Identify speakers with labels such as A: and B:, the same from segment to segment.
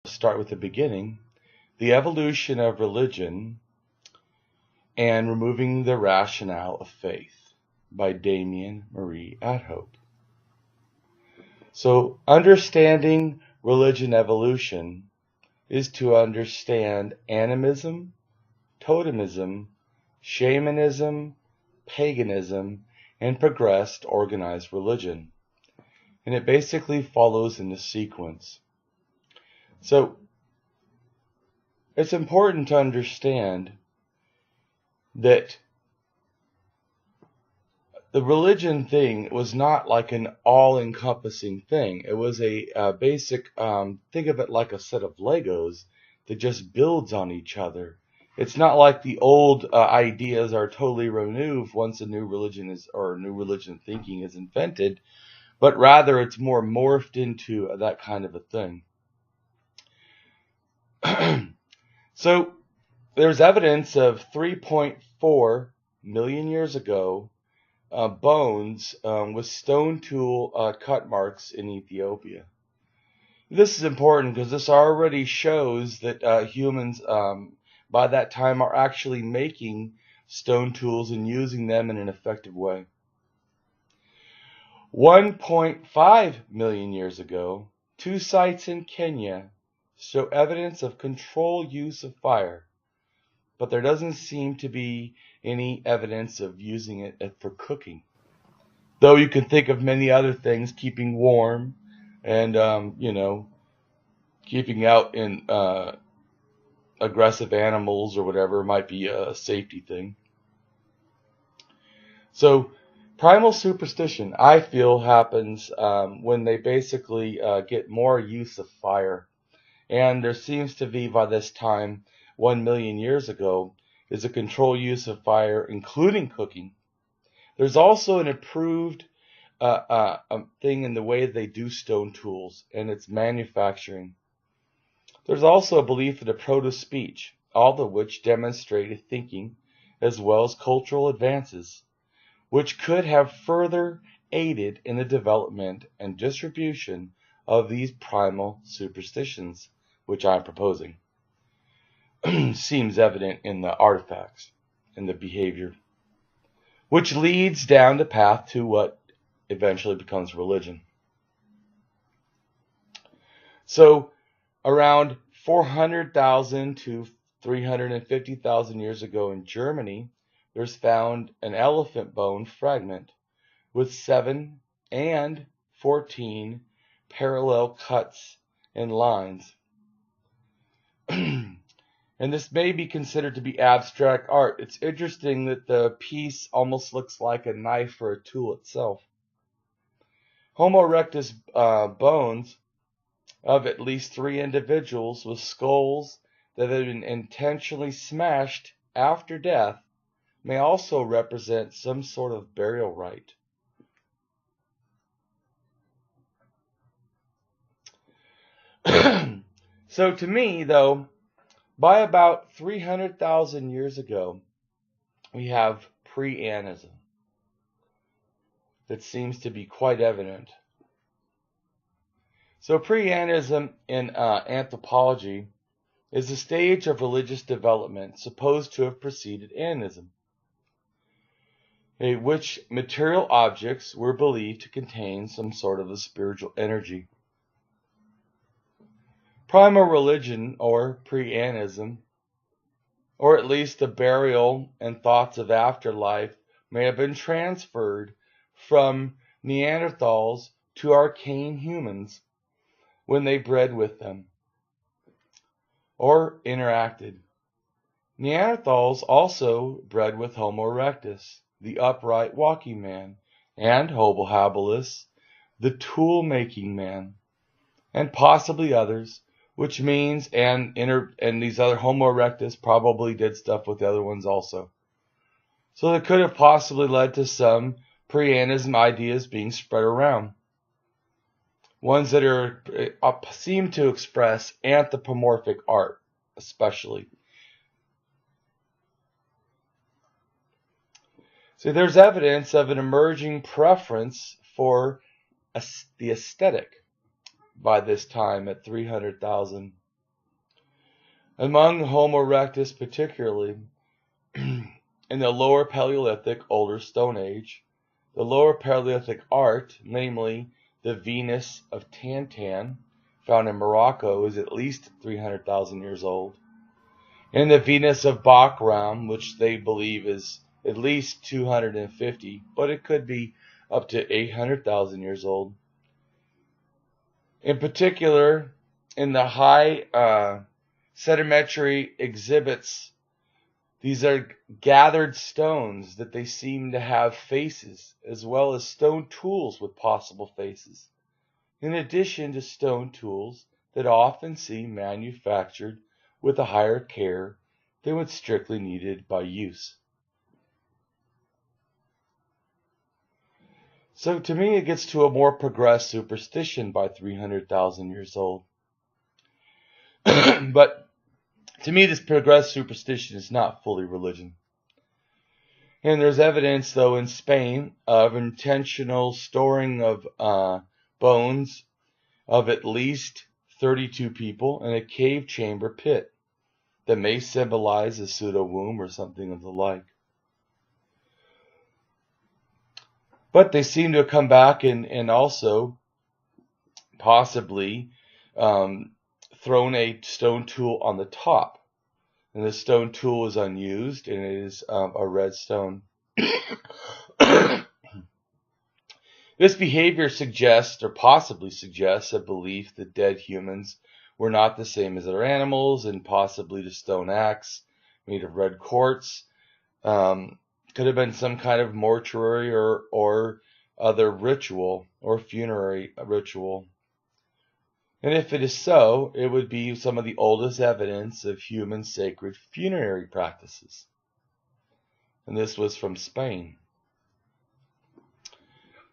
A: Start with the beginning, the evolution of religion and removing the rationale of faith by Damien Marie AtHope. So understanding religion evolution is to understand animism, totemism, shamanism, paganism, and progressed organized religion. And it basically follows in the sequence. So it's important to understand that the religion thing was not like an all-encompassing thing. It was a basic, think of it like a set of Legos that just builds on each other. It's not like the old ideas are totally removed once a new religion is, or new religion thinking is invented, but rather it's more morphed into that kind of a thing. So there's evidence of 3.4 million years ago bones with stone tool cut marks in Ethiopia. This is important because this already shows that humans by that time are actually making stone tools and using them in an effective way. 1.5 million years ago, 2 sites in Kenya show evidence of controlled use of fire, but there doesn't seem to be any evidence of using it for cooking. Though you can think of many other things, keeping warm and, keeping out in aggressive animals or whatever might be a safety thing. So primal superstition, I feel, happens when they basically get more use of fire. And there seems to be, by this time, 1 million years ago, is a controlled use of fire, including cooking. There's also an improved thing in the way they do stone tools and its manufacturing. There's also a belief in a proto-speech, all of which demonstrated thinking as well as cultural advances, which could have further aided in the development and distribution of these primal superstitions, which I'm proposing. Seems evident in the artifacts and the behavior, which leads down the path to what eventually becomes religion. So around 400,000 to 350,000 years ago in Germany, there's found an elephant bone fragment with 7 and 14 parallel cuts and lines. And this may be considered to be abstract art. It's interesting that the piece almost looks like a knife or a tool itself. Homo erectus bones of at least 3 individuals with skulls that have been intentionally smashed after death may also represent some sort of burial rite. So to me, though, by about 300,000 years ago, we have pre-anism that seems to be quite evident. So pre-anism in anthropology is a stage of religious development supposed to have preceded anism, in which material objects were believed to contain some sort of a spiritual energy. Primal religion, or pre-anism, or at least the burial and thoughts of afterlife, may have been transferred from Neanderthals to archaic humans when they bred with them or interacted. Neanderthals also bred with Homo erectus, the upright walking man, and Homo habilis, the tool-making man, and possibly others, which means, and these other Homo erectus probably did stuff with the other ones also. So that could have possibly led to some pre-anism ideas being spread around. Ones that seem to express anthropomorphic art, especially. So there's evidence of an emerging preference for the aesthetic by this time at 300,000 Among Homo erectus particularly, in the Lower Paleolithic, Older Stone Age, the Lower Paleolithic art, namely the Venus of Tantan, found in Morocco, is at least 300,000 years old. And the Venus of Bakram, which they believe is at least 250, but it could be up to 800,000 years old. In particular, in the high sedimentary exhibits, these are gathered stones that they seem to have faces, as well as stone tools with possible faces, in addition to stone tools that often seem manufactured with a higher care than what's strictly needed by use. So to me, it gets to a more progressed superstition by 300,000 years old. But to me, this progressed superstition is not fully religion. And there's evidence, though, in Spain of intentional storing of bones of at least 32 people in a cave chamber pit that may symbolize a pseudo-womb or something of the like. But they seem to have come back and also possibly thrown a stone tool on the top. And the stone tool is unused, and it is a red stone. This behavior suggests, or possibly suggests, a belief that dead humans were not the same as other animals, and possibly the stone axe made of red quartz could have been some kind of mortuary or other ritual or funerary ritual. And if it is so, it would be some of the oldest evidence of human sacred funerary practices. And this was from Spain.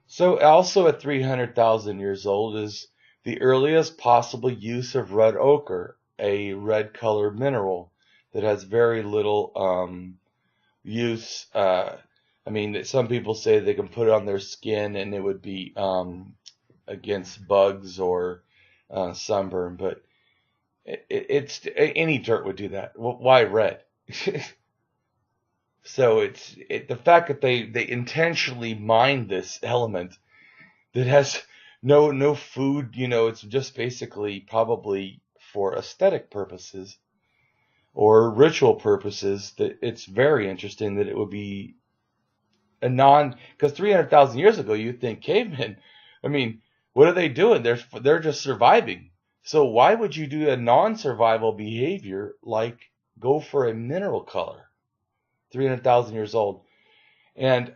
A: So also at 300,000 years old is the earliest possible use of red ochre, a red colored mineral that has very little use. Some people say they can put it on their skin and it would be against bugs or sunburn, but it's any dirt would do that. Why red? So the fact that they intentionally mined this element that has no food, it's just basically probably for aesthetic purposes or ritual purposes, that it's very interesting that it would be because 300,000 years ago you'd think cavemen, what are they doing? They're just surviving. So why would you do a non-survival behavior like go for a mineral color? 300,000 years old. And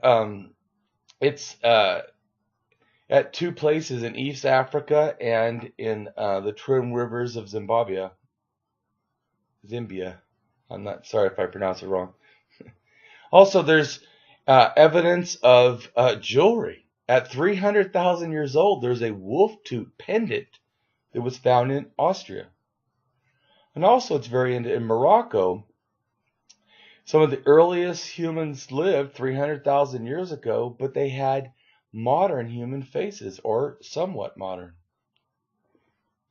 A: it's at two places in East Africa and in the Twin Rivers of Zimbabwe. I'm not sorry if I pronounce it wrong. Also, there's evidence of jewelry. At 300,000 years old, there's a wolf tooth pendant that was found in Austria. And also, it's very in Morocco. Some of the earliest humans lived 300,000 years ago, but they had modern human faces, or somewhat modern.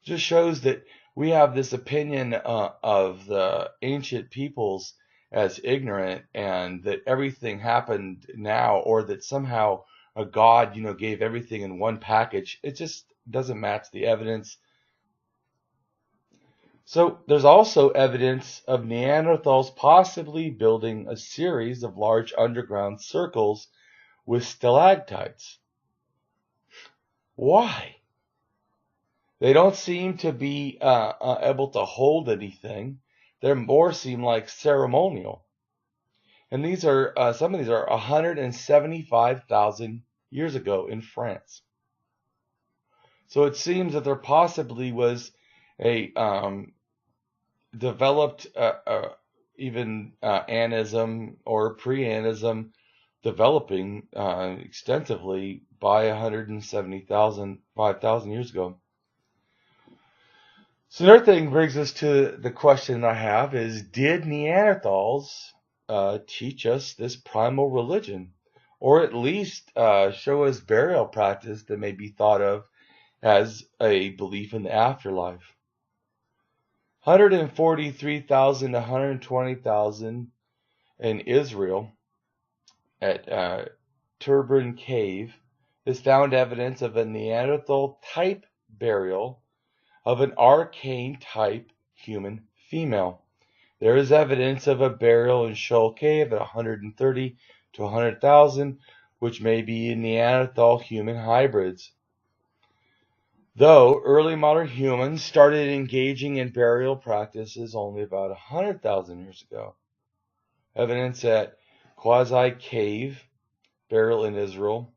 A: It just shows that we have this opinion of the ancient peoples as ignorant, and that everything happened now, or that somehow a god, gave everything in one package. It just doesn't match the evidence. So there's also evidence of Neanderthals possibly building a series of large underground circles with stalactites. Why? They don't seem to be able to hold anything. They more seem like ceremonial. And these are some of these are 175,000 years ago in France. So it seems that there possibly was a developed even anism or pre-anism developing extensively by 5,000 years ago. So another thing brings us to the question I have is, did Neanderthals teach us this primal religion, or at least show us burial practice that may be thought of as a belief in the afterlife? 143,000 to 120,000 in Israel at Turban Cave is found evidence of a Neanderthal type burial of an archane type human female. There is evidence of a burial in Shoal Cave at 130 to 100,000, which may be Neanderthal human hybrids. Though early modern humans started engaging in burial practices only about 100,000 years ago. Evidence at Quasi Cave burial in Israel.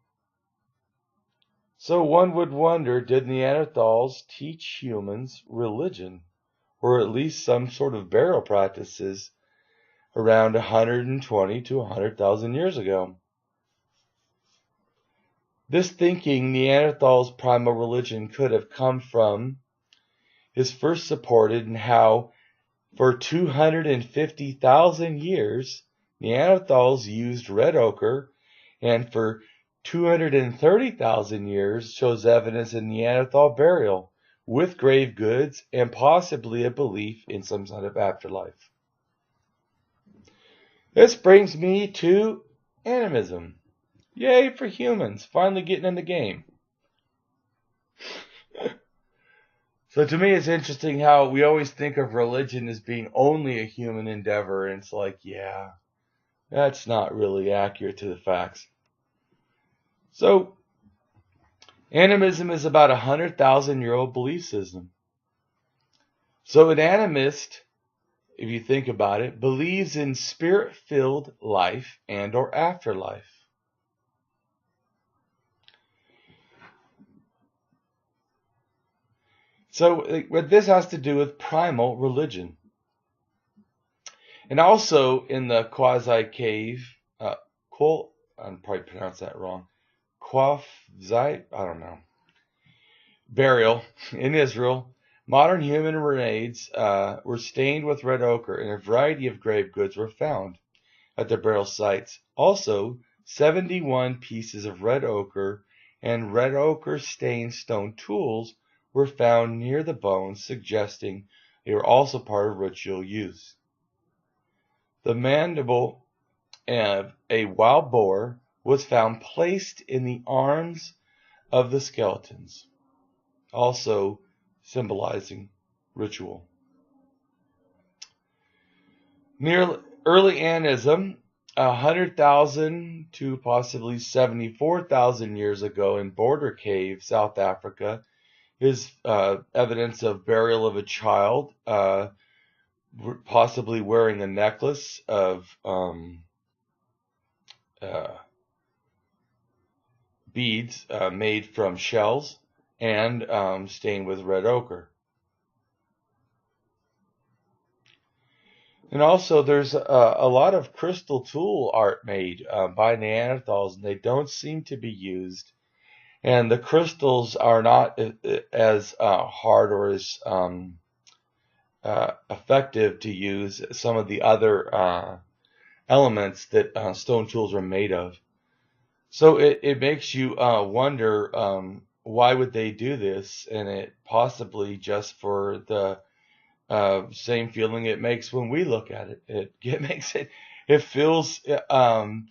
A: So one would wonder, did Neanderthals teach humans religion, or at least some sort of burial practices around 120 to 100,000 years ago? This thinking Neanderthals' primal religion could have come from is first supported in how, for 250,000 years, Neanderthals used red ochre, and for 230,000 years shows evidence of Neanderthal burial with grave goods and possibly a belief in some sort of afterlife. This brings me to animism. Yay for humans, finally getting in the game. So to me it's interesting how we always think of religion as being only a human endeavor, and it's like, yeah, that's not really accurate to the facts. So animism is about 100,000-year-old belief system. So an animist, if you think about it, believes in spirit-filled life and or afterlife. So what this has to do with primal religion. And also in the Quasi Cave, I'm probably pronounced that wrong, burial in Israel, modern human remains were stained with red ochre, and a variety of grave goods were found at the burial sites. Also, 71 pieces of red ochre and red ochre stained stone tools were found near the bones, suggesting they were also part of ritual use. The mandible of a wild boar was found placed in the arms of the skeletons, also symbolizing ritual. Near early animism, 100,000 to possibly 74,000 years ago in Border Cave, South Africa, is evidence of burial of a child, possibly wearing a necklace of beads made from shells and stained with red ochre. And also there's a lot of crystal tool art made by Neanderthals, and they don't seem to be used. And the crystals are not as hard or as effective to use as some of the other elements that stone tools are made of. So it makes you wonder, why would they do this? And it possibly just for the same feeling it makes when we look at it. It feels, and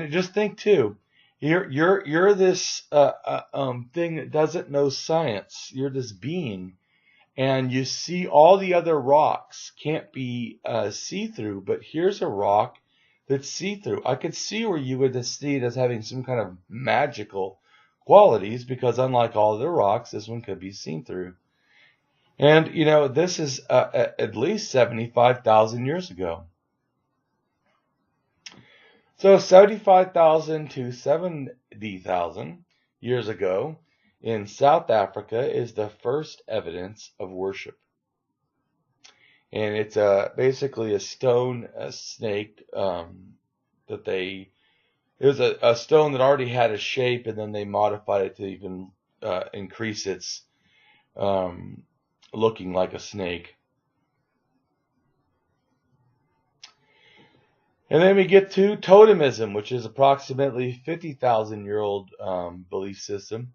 A: just think too, you're this thing that doesn't know science. You're this being, and you see all the other rocks can't be see-through, but here's a rock that's see-through. I could see where you would see it as having some kind of magical qualities, because unlike all other rocks, this one could be seen through. And this is at least 75,000 years ago. So 75,000 to 70,000 years ago in South Africa is the first evidence of worship. And it's basically a stone snake it was a stone that already had a shape, and then they modified it to even increase its looking like a snake. And then we get to totemism, which is approximately 50,000-year-old belief system.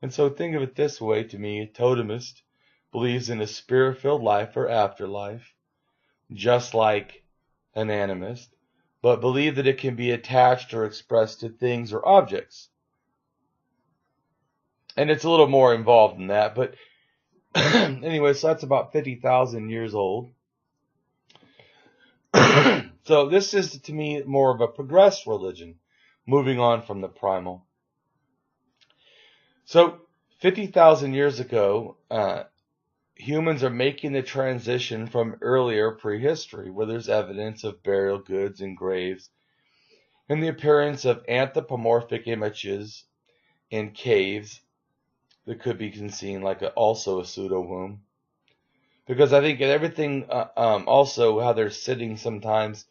A: And so think of it this way, to me, a totemist believes in a spirit-filled life or afterlife, just like an animist, but believe that it can be attached or expressed to things or objects. And it's a little more involved than that, but anyway, so that's about 50,000 years old. So this is, to me, more of a progressed religion, moving on from the primal. So 50,000 years ago, humans are making the transition from earlier prehistory, where there's evidence of burial goods and graves, and the appearance of anthropomorphic images in caves that could be seen like also a pseudo-womb. Because I think everything, also how they're sitting sometimes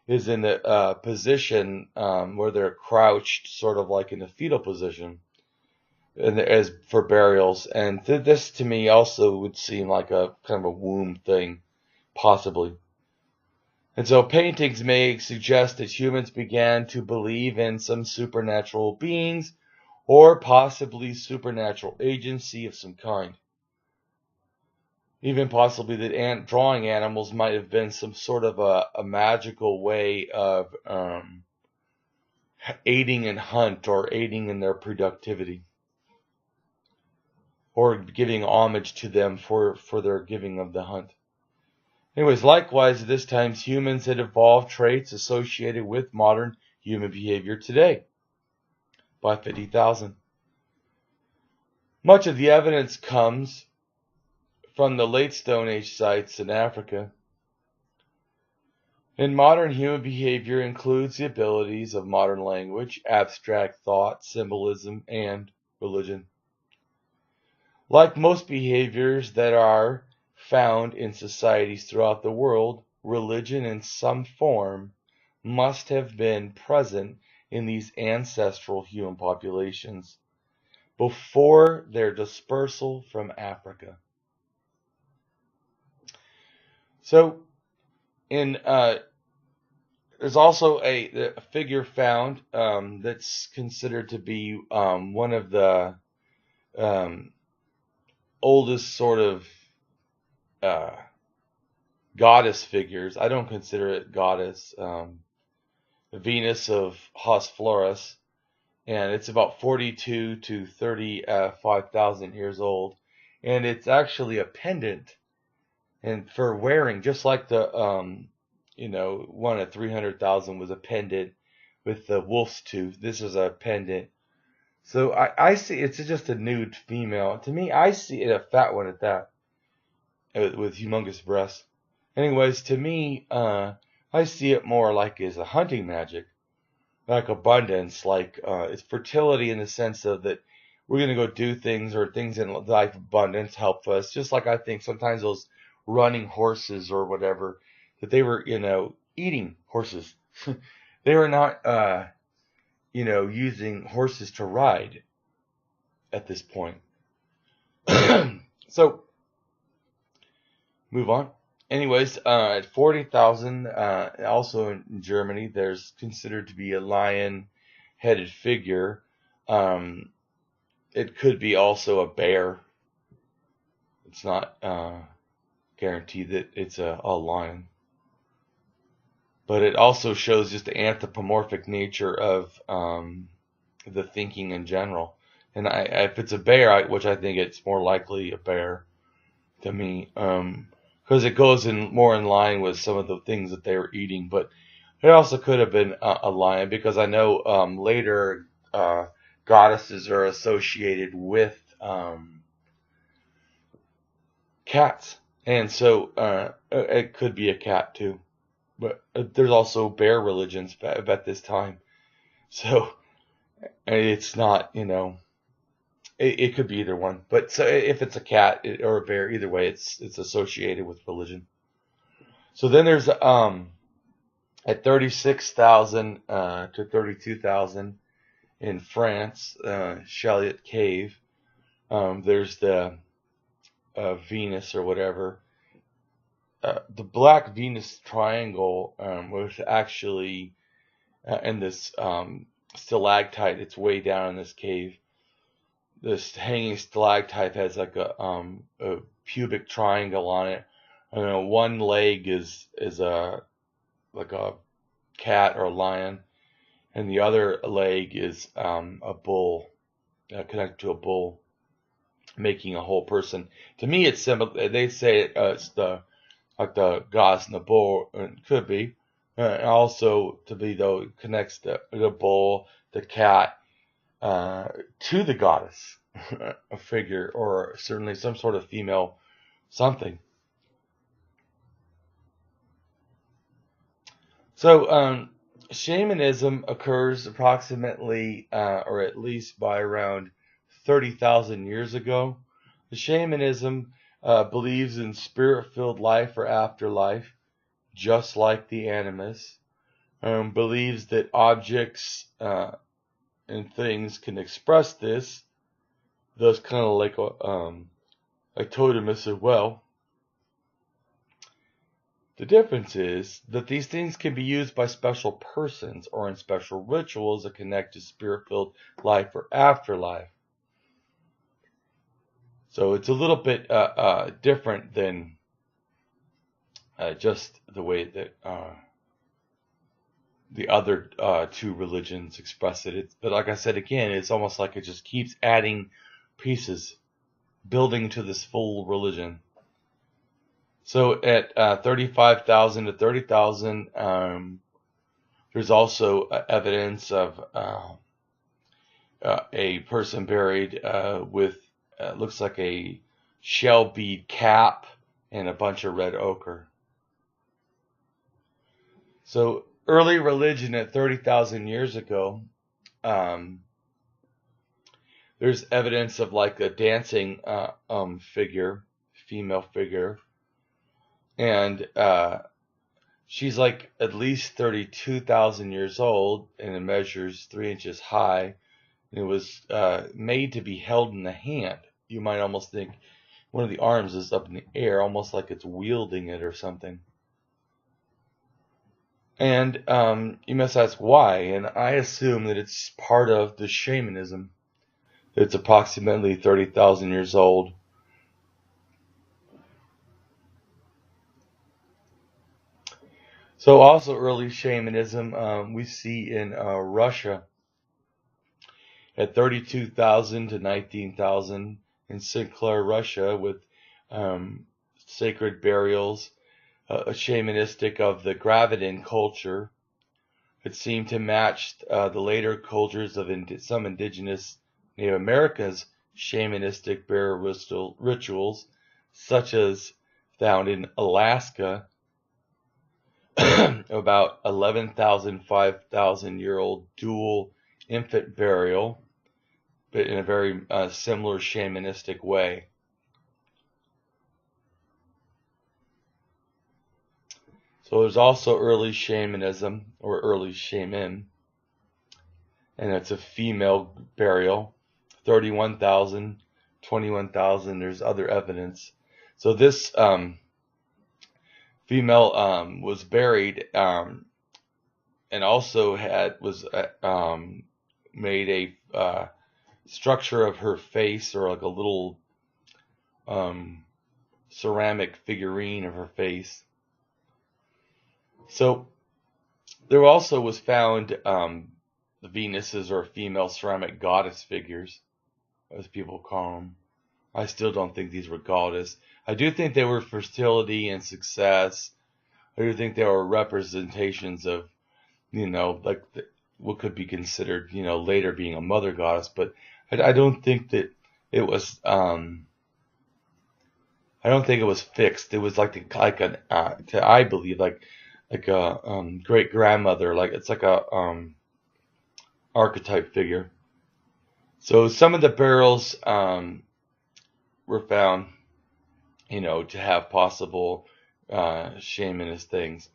A: is in a position where they're crouched, sort of like in a fetal position, and as for burials. And this to me also would seem like a kind of a womb thing, possibly. And so paintings may suggest that humans began to believe in some supernatural beings or possibly supernatural agency of some kind. Even possibly that drawing animals might have been some sort of a magical way of aiding in hunt or aiding in their productivity, or giving homage to them for their giving of the hunt. Anyways, likewise, at this time, humans had evolved traits associated with modern human behavior today by 50,000. Much of the evidence comes from the late Stone Age sites in Africa. And modern human behavior includes the abilities of modern language, abstract thought, symbolism, and religion. Like most behaviors that are found in societies throughout the world, religion in some form must have been present in these ancestral human populations before their dispersal from Africa. So, there's also a figure found that's considered to be one of the oldest sort of goddess figures. I don't consider it goddess. Venus of Hosflorus, and it's about 42 to 35,000 years old, and it's actually a pendant, and for wearing, just like the one at 300,000 was a pendant with the wolf's tooth. This is a pendant. So I see it's just a nude female. To me, I see it a fat one at that, with humongous breasts. Anyways, to me, I see it more like as a hunting magic, like abundance, like it's fertility in the sense of that we're going to go do things, or things in life abundance help us. Just like I think sometimes those running horses or whatever, that they were, eating horses. They were not, using horses to ride at this point. So, move on. Anyways, at 40,000, also in Germany, there's considered to be a lion-headed figure. It could be also a bear. It's not guaranteed that it's a lion. But it also shows just the anthropomorphic nature of the thinking in general. And if it's a bear, which I think it's more likely a bear to me, because it goes more in line with some of the things that they were eating. But it also could have been a lion, because I know later goddesses are associated with cats, and so it could be a cat too. But there's also bear religions at this time, so it's not, it could be either one. But so if it's a cat or a bear, either way, it's associated with religion. So then there's at 36,000 to 32,000 in France, Chaliot Cave. There's the Venus or whatever. The Black Venus Triangle was actually in this stalactite. It's way down in this cave. this hanging stalactite has like a pubic triangle on it. And one leg is like a cat or a lion, and the other leg is a bull, connected to a bull, making a whole person. To me, it's similar. They say it's like the goddess and the bull. It could be, and also to be though it connects the bull, the cat, to the goddess, a figure, or certainly some sort of female something. So shamanism occurs approximately, or at least by around 30,000 years ago. The shamanism believes in spirit-filled life or afterlife, just like the animists. Believes that objects and things can express this, thus kind of like totemists as well. The difference is that these things can be used by special persons or in special rituals that connect to spirit-filled life or afterlife. So it's a little bit different than just the way that the other two religions express it. But like I said again, it's almost like it just keeps adding pieces, building to this full religion. So at 35,000 to 30,000, there's also evidence of a person buried with looks like a shell bead cap and a bunch of red ochre. So early religion at 30,000 years ago, there's evidence of like a dancing figure, female figure. And she's like at least 32,000 years old, and it measures 3 inches high. And it was made to be held in the hand. You might almost think one of the arms is up in the air, almost like it's wielding it or something. And you must ask why, and I assume that it's part of the shamanism. It's approximately 30,000 years old. So also early shamanism we see in Russia at 32,000 to 19,000 in Sinclair, Russia, with sacred burials, shamanistic of the Dravidian culture. It seemed to match the later cultures of some indigenous Native Americans' shamanistic burial rituals, such as found in Alaska. About 11,000, 5,000 year old dual infant burial, but in a very similar shamanistic way. So there's also early shamanism, or early shaman, and it's a female burial, 31,000, 21,000, there's other evidence. So this female was buried and also made a structure of her face, or like a little ceramic figurine of her face. So there also was found the Venuses, or female ceramic goddess figures, as people call them. I still don't think these were goddess. I do think they were fertility and success. I do think they were representations of, like what could be considered, later being a mother goddess. But I don't think that it was. I don't think it was fixed. It was I believe like a great grandmother. Like it's like a archetype figure. So some of the burials were found, to have possible shamanist things.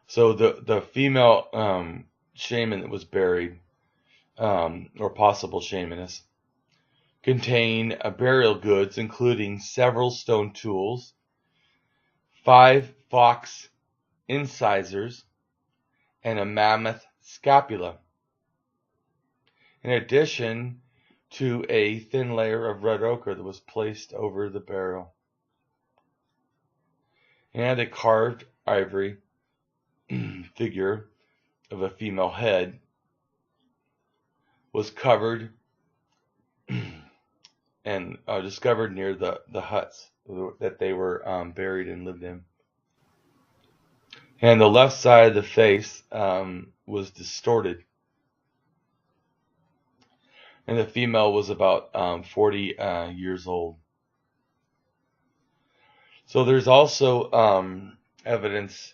A: So the female shaman that was buried, or possible shamanist, contain burial goods including several stone tools, 5 fox incisors, and a mammoth scapula. In addition, to a thin layer of red ochre that was placed over the burial. And a carved ivory figure of a female head was covered and discovered near the huts that they were buried and lived in. And the left side of the face was distorted. And the female was about 40 years old. So there's also evidence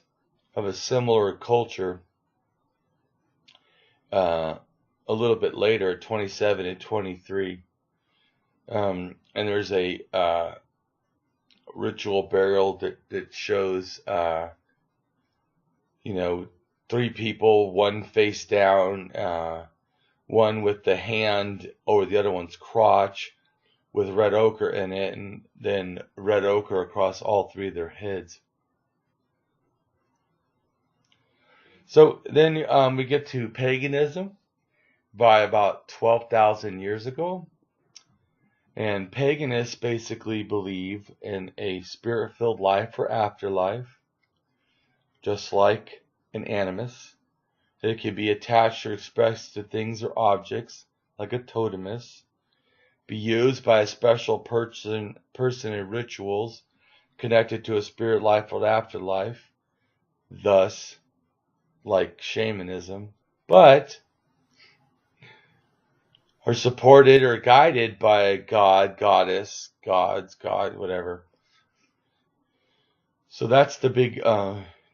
A: of a similar culture a little bit later, 27 and 23. And there's a ritual burial that shows, three people, one face down, one with the hand over the other one's crotch with red ochre in it, and then red ochre across all three of their heads. So then we get to paganism by about 12,000 years ago. And paganists basically believe in a spirit-filled life or afterlife, just like an animist. It can be attached or expressed to things or objects, like a totemist, be used by a special person in rituals connected to a spirit life or afterlife, thus, like shamanism, but are supported or guided by a god, goddess, gods, God, whatever. So that's the big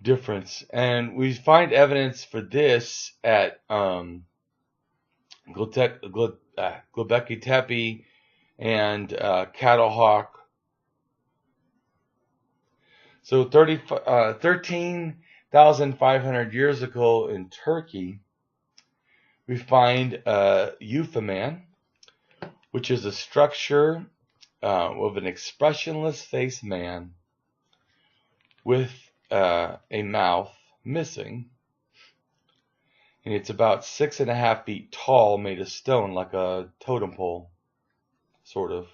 A: difference. And we find evidence for this at Göbekli Tepe and Catalhawk. So 13,500 years ago in Turkey, we find Eupheman, which is a structure of an expressionless faced man with a mouth missing. And it's about 6.5 feet tall, made of stone, like a totem pole, sort of.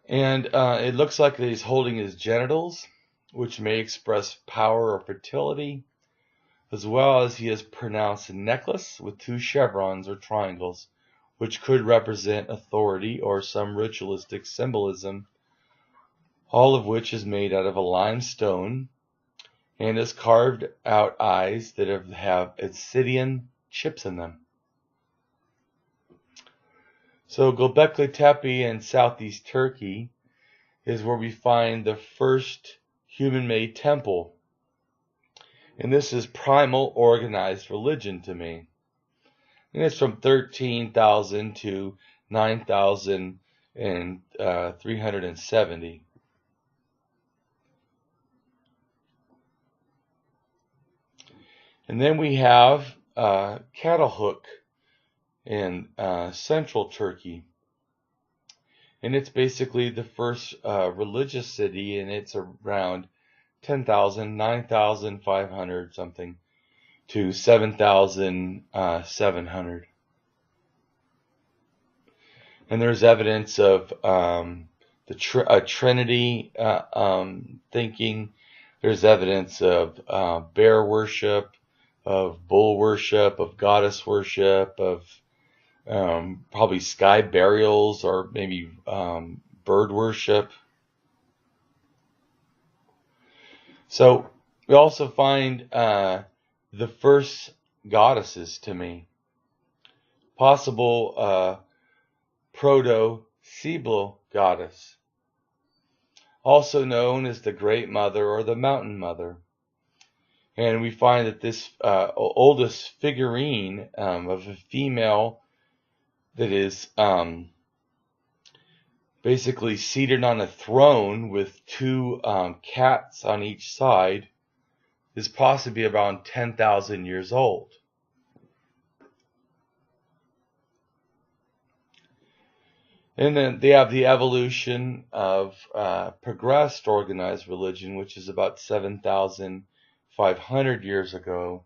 A: And it looks like he's holding his genitals, which may express power or fertility, as well as he has pronounced a necklace with 2 chevrons or triangles, which could represent authority or some ritualistic symbolism, all of which is made out of a limestone and has carved out eyes that have obsidian chips in them. So Göbekli Tepe in southeast Turkey is where we find the first human-made temple. And this is primal organized religion to me. And it's from 13,000 to 9,370. And then we have Catalhawk in central Turkey. And it's basically the first religious city, and it's around 10,000, 9,500 something to 7,700. And there's evidence of a Trinity thinking. There's evidence of bear worship, of bull worship, of goddess worship, of probably sky burials or maybe bird worship. So we also find the first goddesses to me. Possible proto-Cybele goddess, also known as the Great Mother or the Mountain Mother. And we find that this oldest figurine of a female that is basically seated on a throne with 2 cats on each side is possibly around 10,000 years old. And then they have the evolution of progressed organized religion, which is about 7,500 years ago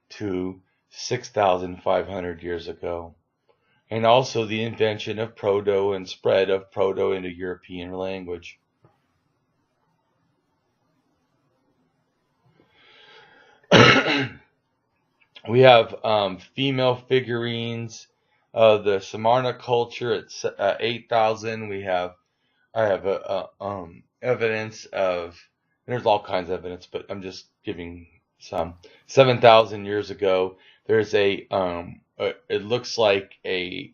A: to 6,500 years ago. and also the invention of Proto and spread of Proto into European language. We have female figurines of the Samarna culture at 8,000. I have evidence of, there's all kinds of evidence, but I'm just giving some. 7,000 years ago, there's it looks like a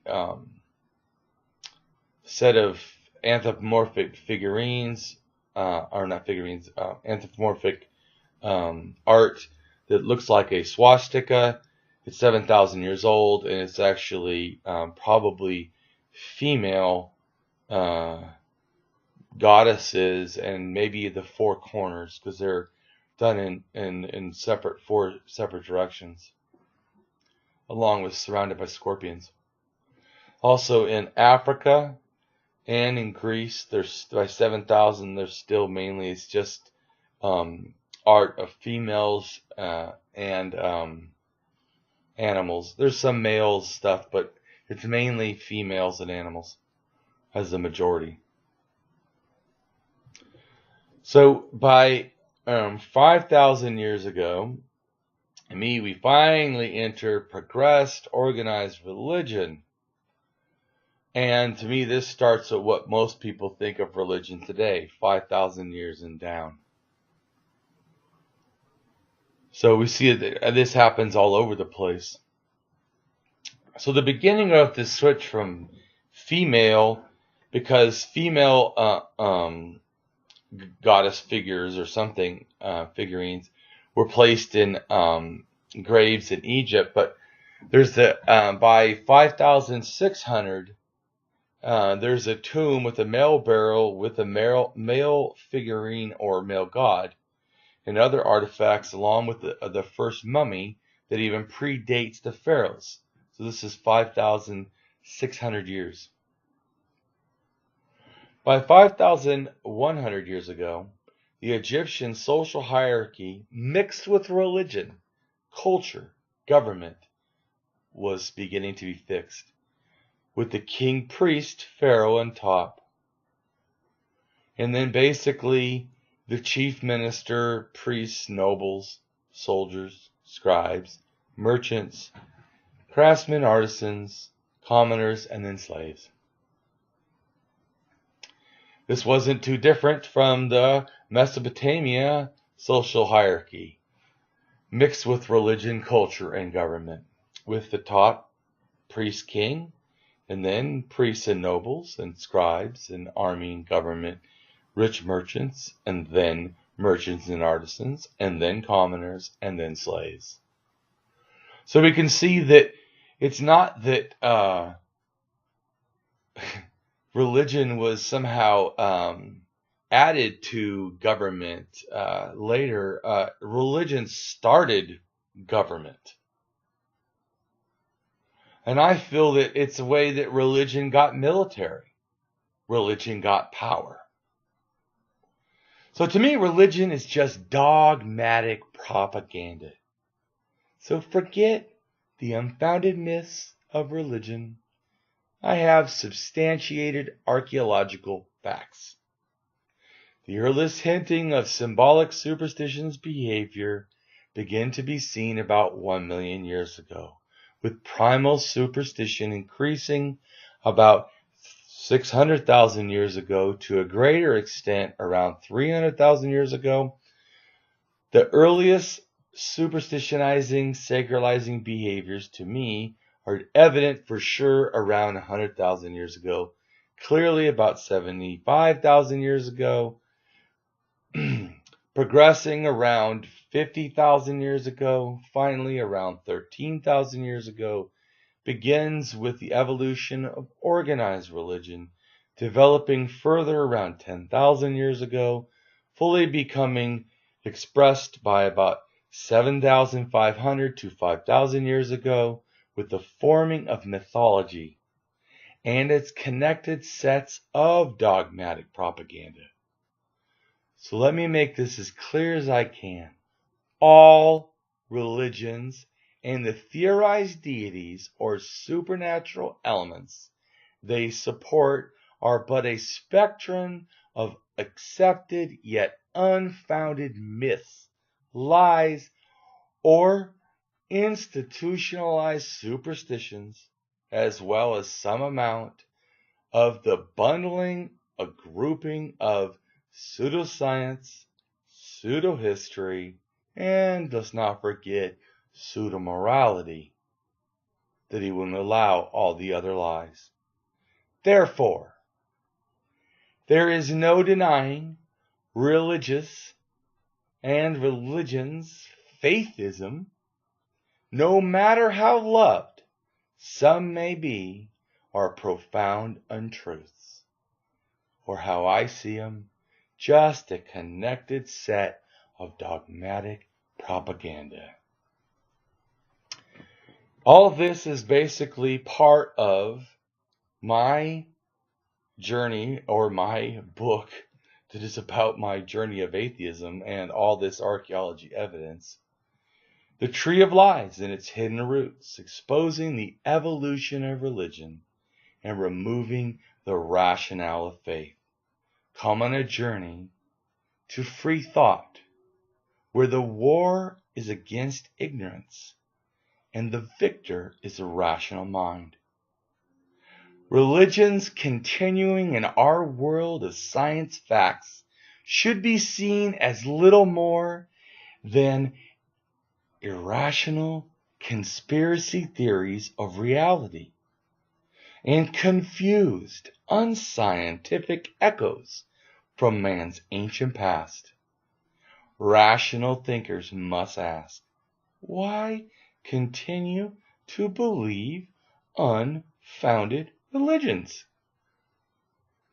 A: set of anthropomorphic figurines, or not figurines, anthropomorphic art that looks like a swastika. It's 7,000 years old, and it's actually probably female goddesses, and maybe the four corners, because they're done in four separate directions, along with surrounded by scorpions. Also in Africa and in Greece, there's by 7,000. There's still mainly it's just art of females and animals. There's some males stuff, but it's mainly females and animals as the majority. So by 5,000 years ago, we finally enter progressed, organized religion. And to me, this starts at what most people think of religion today, 5,000 years and down. So we see that this happens all over the place. So the beginning of this switch from female, because female goddess figures or something, figurines, were placed in graves in Egypt, but there's by 5,600, there's a tomb with a male burial with a male figurine or male god, and other artifacts along with the first mummy that even predates the pharaohs. So this is 5,600 years. By 5,100 years ago, the Egyptian social hierarchy mixed with religion, culture, government was beginning to be fixed, with the king, priest, pharaoh on top. And then basically the chief minister, priests, nobles, soldiers, scribes, merchants, craftsmen, artisans, commoners, and then slaves. This wasn't too different from the Mesopotamia social hierarchy, mixed with religion, culture, and government, with the top priest king, and then priests and nobles, and scribes, and army and government, rich merchants, and then merchants and artisans, and then commoners, and then slaves. So we can see that it's not that religion was somehow added to government later. Religion started government. And I feel that it's a way that religion got military. Religion got power. So to me, religion is just dogmatic propaganda. So forget the unfounded myths of religion. I have substantiated archaeological facts. The earliest hinting of symbolic superstitions behavior began to be seen about 1 million years ago, with primal superstition increasing about 600,000 years ago to a greater extent around 300,000 years ago. The earliest superstitionizing, sacralizing behaviors to me are evident for sure around 100,000 years ago, clearly about 75,000 years ago, progressing around 50,000 years ago, finally around 13,000 years ago, begins with the evolution of organized religion, developing further around 10,000 years ago, fully becoming expressed by about 7,500 to 5,000 years ago, with the forming of mythology and its connected sets of dogmatic propaganda. So let me make this as clear as I can. All religions and the theorized deities or supernatural elements they support are but a spectrum of accepted yet unfounded myths, lies, or institutionalized superstitions, as well as some amount of the bundling, a grouping of pseudoscience, pseudo-history, and let's not forget pseudo-morality, that he wouldn't allow all the other lies. Therefore, there is no denying religious and religion's faithism, no matter how loved some may be, are profound untruths, or how I see them, just a connected set of dogmatic propaganda. All of this is basically part of my journey, or my book that is about my journey of atheism and all this archaeology evidence. The Tree of Lies and its hidden roots, exposing the evolution of religion and removing the rationale of faith. Come on a journey to free thought, where the war is against ignorance and the victor is a rational mind. Religions continuing in our world of science facts should be seen as little more than irrational conspiracy theories of reality and confused, unscientific echoes from man's ancient past. Rational thinkers must ask, why continue to believe unfounded religions,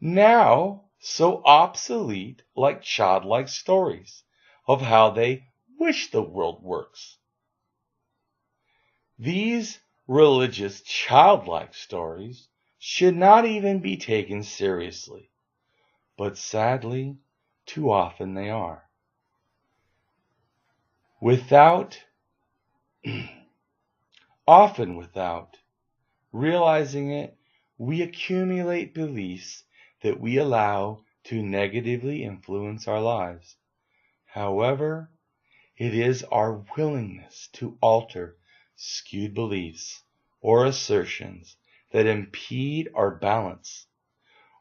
A: now so obsolete, like childlike stories of how they wish the world works? These religious childlike stories should not even be taken seriously, but sadly, too often they are. Often without realizing it, we accumulate beliefs that we allow to negatively influence our lives. However, it is our willingness to alter skewed beliefs or assertions that impede our balance,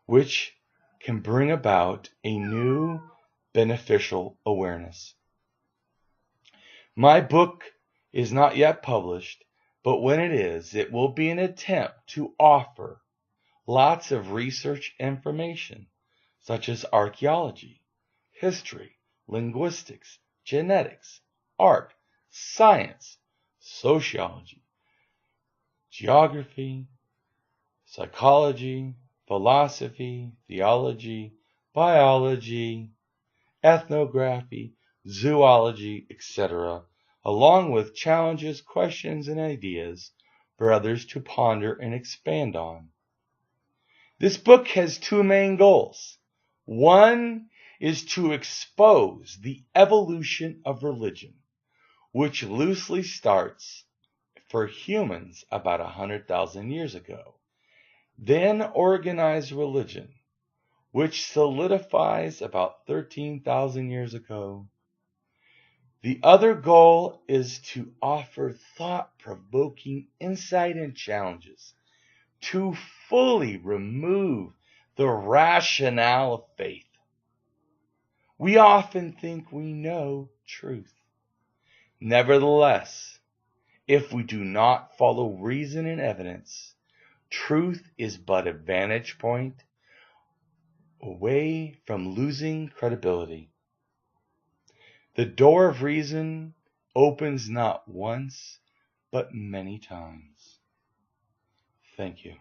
A: which can bring about a new beneficial awareness. My book is not yet published, but when it is, it will be an attempt to offer lots of research information, such as archaeology, history, linguistics, genetics, art, science, sociology, geography, psychology, philosophy, theology, biology, ethnography, zoology, etc., along with challenges, questions, and ideas for others to ponder and expand on. This book has two main goals. One is to expose the evolution of religion, which loosely starts for humans about 100,000 years ago. Then organized religion, which solidifies about 13,000 years ago. The other goal is to offer thought-provoking insight and challenges to fully remove the rationale of faith. We often think we know truth. Nevertheless, if we do not follow reason and evidence, truth is but a vantage point away from losing credibility. The door of reason opens not once, but many times. Thank you.